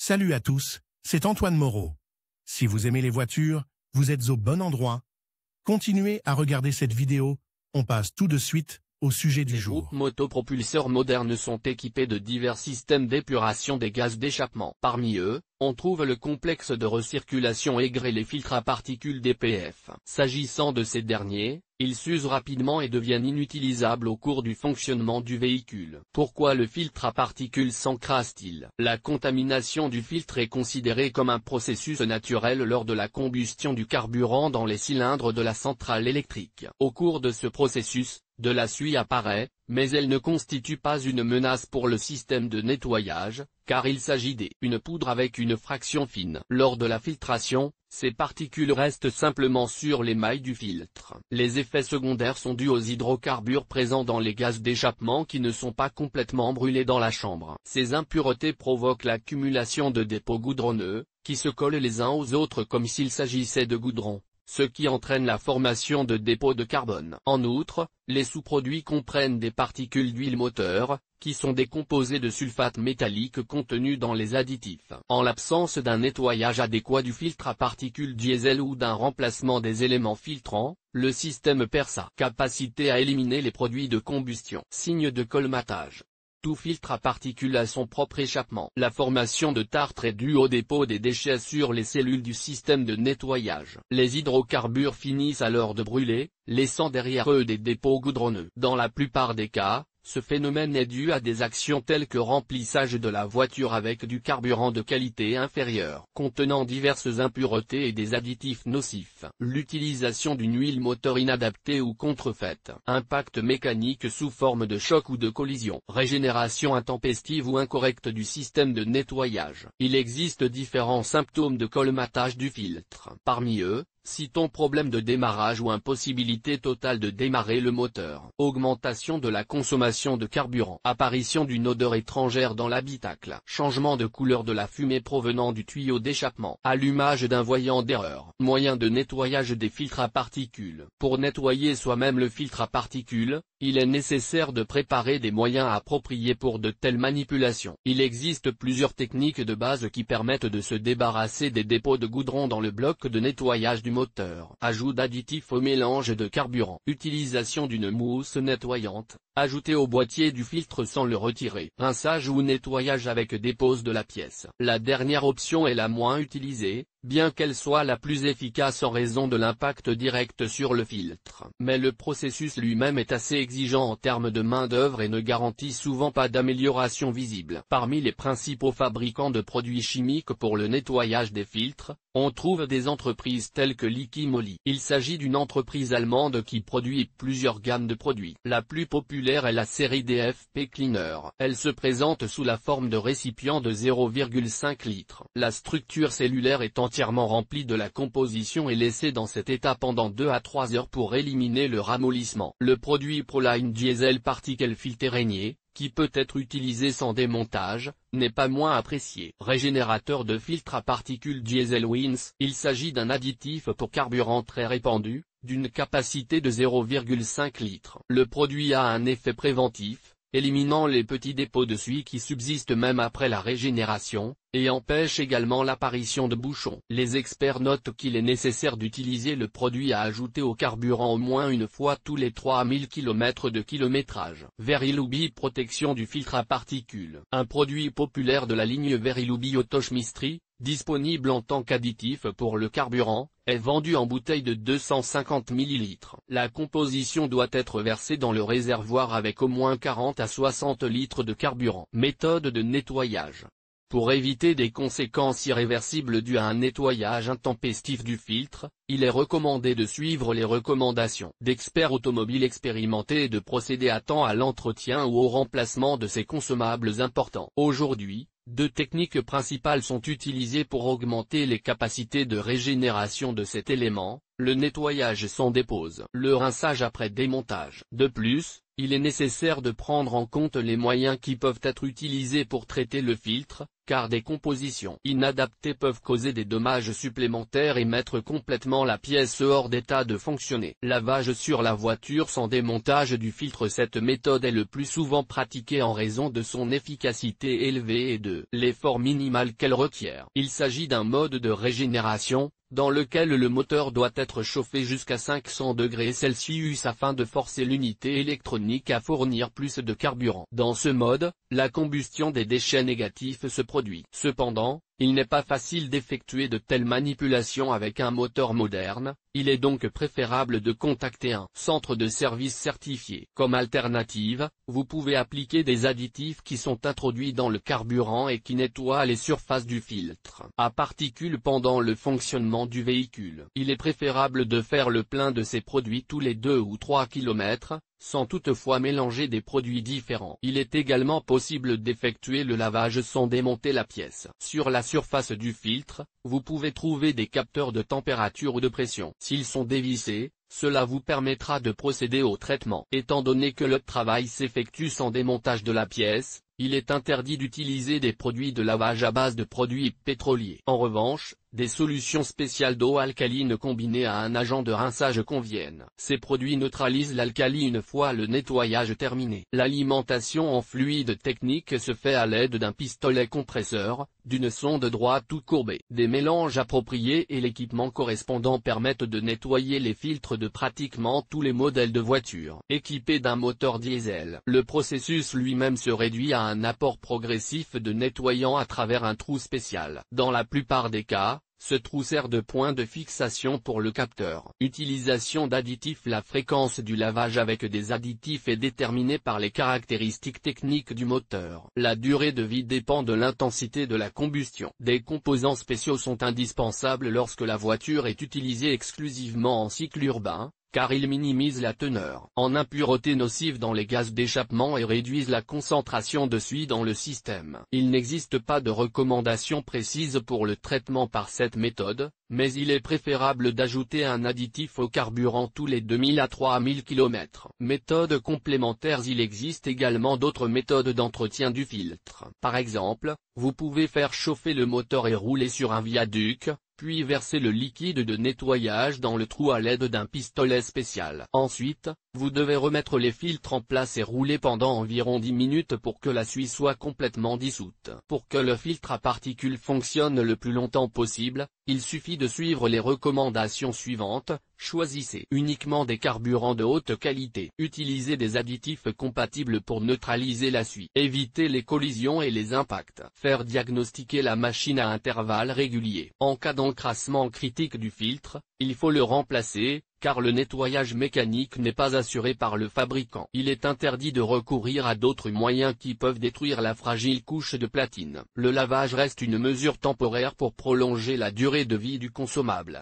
Salut à tous, c'est Antoine Moreau. Si vous aimez les voitures, vous êtes au bon endroit. Continuez à regarder cette vidéo, on passe tout de suite au sujet du jour. Les groupes motopropulseurs modernes sont équipés de divers systèmes d'épuration des gaz d'échappement. Parmi eux, on trouve le complexe de recirculation aigre et les filtres à particules DPF. S'agissant de ces derniers, ils s'usent rapidement et deviennent inutilisables au cours du fonctionnement du véhicule. Pourquoi le filtre à particules s'encrasse-t-il? La contamination du filtre est considérée comme un processus naturel lors de la combustion du carburant dans les cylindres de la centrale électrique. Au cours de ce processus, de la suie apparaît, mais elle ne constitue pas une menace pour le système de nettoyage, car il s'agit d'une poudre avec une fraction fine. Lors de la filtration, ces particules restent simplement sur les mailles du filtre. Les effets secondaires sont dus aux hydrocarbures présents dans les gaz d'échappement qui ne sont pas complètement brûlés dans la chambre. Ces impuretés provoquent l'accumulation de dépôts goudronneux, qui se collent les uns aux autres comme s'il s'agissait de goudron, ce qui entraîne la formation de dépôts de carbone. En outre, les sous-produits comprennent des particules d'huile moteur, qui sont des composés de sulfate métallique contenus dans les additifs. En l'absence d'un nettoyage adéquat du filtre à particules diesel ou d'un remplacement des éléments filtrants, le système perd sa capacité à éliminer les produits de combustion. Signe de colmatage. Tout filtre à particules a son propre échappement. La formation de tartre est due au dépôt des déchets sur les cellules du système de nettoyage. Les hydrocarbures finissent alors de brûler, laissant derrière eux des dépôts goudronneux. Dans la plupart des cas, ce phénomène est dû à des actions telles que remplissage de la voiture avec du carburant de qualité inférieure, contenant diverses impuretés et des additifs nocifs. L'utilisation d'une huile moteur inadaptée ou contrefaite. Impact mécanique sous forme de choc ou de collision. Régénération intempestive ou incorrecte du système de nettoyage. Il existe différents symptômes de colmatage du filtre. Parmi eux, citons problème de démarrage ou impossibilité totale de démarrer le moteur. Augmentation de la consommation de carburant. Apparition d'une odeur étrangère dans l'habitacle. Changement de couleur de la fumée provenant du tuyau d'échappement. Allumage d'un voyant d'erreur. Moyen de nettoyage des filtres à particules. Pour nettoyer soi-même le filtre à particules, il est nécessaire de préparer des moyens appropriés pour de telles manipulations. Il existe plusieurs techniques de base qui permettent de se débarrasser des dépôts de goudron dans le bloc de nettoyage du moteur. Ajout d'additifs au mélange de carburant. Utilisation d'une mousse nettoyante, ajoutée au boîtier du filtre sans le retirer. Rinçage ou nettoyage avec dépose de la pièce. La dernière option est la moins utilisée, bien qu'elle soit la plus efficace en raison de l'impact direct sur le filtre. Mais le processus lui-même est assez exigeant en termes de main-d'œuvre et ne garantit souvent pas d'amélioration visible. Parmi les principaux fabricants de produits chimiques pour le nettoyage des filtres, on trouve des entreprises telles que Liquimoli. Il s'agit d'une entreprise allemande qui produit plusieurs gammes de produits. La plus populaire est la série DFP Cleaner. Elle se présente sous la forme de récipients de 0,5 litres. La structure cellulaire est entièrement remplie de la composition et laissée dans cet état pendant 2 à 3 heures pour éliminer le ramollissement. Le produit Proline Diesel Particle Filtré, qui peut être utilisé sans démontage, n'est pas moins apprécié. Régénérateur de filtre à particules Diesel Wins. Il s'agit d'un additif pour carburant très répandu, d'une capacité de 0,5 litres. Le produit a un effet préventif, éliminant les petits dépôts de suie qui subsistent même après la régénération, et empêche également l'apparition de bouchons. Les experts notent qu'il est nécessaire d'utiliser le produit à ajouter au carburant au moins une fois tous les 3000 km de kilométrage. Verilubi protection du filtre à particules. Un produit populaire de la ligne Verilubi Autochemistry, disponible en tant qu'additif pour le carburant, est vendu en bouteille de 250 ml. La composition doit être versée dans le réservoir avec au moins 40 à 60 litres de carburant. Méthode de nettoyage. Pour éviter des conséquences irréversibles dues à un nettoyage intempestif du filtre, il est recommandé de suivre les recommandations d'experts automobiles expérimentés et de procéder à temps à l'entretien ou au remplacement de ces consommables importants. Aujourd'hui, 2 techniques principales sont utilisées pour augmenter les capacités de régénération de cet élément, le nettoyage sans dépose, le rinçage après démontage. De plus, il est nécessaire de prendre en compte les moyens qui peuvent être utilisés pour traiter le filtre, car des compositions inadaptées peuvent causer des dommages supplémentaires et mettre complètement la pièce hors d'état de fonctionner. Lavage sur la voiture sans démontage du filtre. Cette méthode est le plus souvent pratiquée en raison de son efficacité élevée et de l'effort minimal qu'elle requiert. Il s'agit d'un mode de régénération, dans lequel le moteur doit être chauffé jusqu'à 500 degrés Celsius afin de forcer l'unité électronique à fournir plus de carburant. Dans ce mode, la combustion des déchets négatifs se produit. Cependant, il n'est pas facile d'effectuer de telles manipulations avec un moteur moderne, il est donc préférable de contacter un centre de service certifié. Comme alternative, vous pouvez appliquer des additifs qui sont introduits dans le carburant et qui nettoient les surfaces du filtre à particules pendant le fonctionnement du véhicule. Il est préférable de faire le plein de ces produits tous les 2 ou 3 km, sans toutefois mélanger des produits différents. Il est également possible d'effectuer le lavage sans démonter la pièce. Sur la surface du filtre, vous pouvez trouver des capteurs de température ou de pression. S'ils sont dévissés, cela vous permettra de procéder au traitement. Étant donné que le travail s'effectue sans démontage de la pièce, il est interdit d'utiliser des produits de lavage à base de produits pétroliers. En revanche, des solutions spéciales d'eau alcaline combinées à un agent de rinçage conviennent. Ces produits neutralisent l'alcali une fois le nettoyage terminé. L'alimentation en fluide technique se fait à l'aide d'un pistolet compresseur, d'une sonde droite ou courbée. Des mélanges appropriés et l'équipement correspondant permettent de nettoyer les filtres de pratiquement tous les modèles de voitures. Équipés d'un moteur diesel, le processus lui-même se réduit à un apport progressif de nettoyant à travers un trou spécial. Dans la plupart des cas, ce trou sert de point de fixation pour le capteur. Utilisation d'additifs. La fréquence du lavage avec des additifs est déterminée par les caractéristiques techniques du moteur. La durée de vie dépend de l'intensité de la combustion. Des composants spéciaux sont indispensables lorsque la voiture est utilisée exclusivement en cycle urbain, car ils minimisent la teneur en impuretés nocives dans les gaz d'échappement et réduisent la concentration de suie dans le système. Il n'existe pas de recommandation précise pour le traitement par cette méthode, mais il est préférable d'ajouter un additif au carburant tous les 2000 à 3000 km. Méthode complémentaires. Il existe également d'autres méthodes d'entretien du filtre. Par exemple, vous pouvez faire chauffer le moteur et rouler sur un viaduc, puis verser le liquide de nettoyage dans le trou à l'aide d'un pistolet spécial. Ensuite, vous devez remettre les filtres en place et rouler pendant environ 10 minutes pour que la suie soit complètement dissoute. Pour que le filtre à particules fonctionne le plus longtemps possible, il suffit de suivre les recommandations suivantes. Choisissez uniquement des carburants de haute qualité. Utilisez des additifs compatibles pour neutraliser la suie. Évitez les collisions et les impacts. Faire diagnostiquer la machine à intervalles réguliers. En cas d'encrassement critique du filtre, il faut le remplacer, car le nettoyage mécanique n'est pas assuré par le fabricant. Il est interdit de recourir à d'autres moyens qui peuvent détruire la fragile couche de platine. Le lavage reste une mesure temporaire pour prolonger la durée de vie du consommable.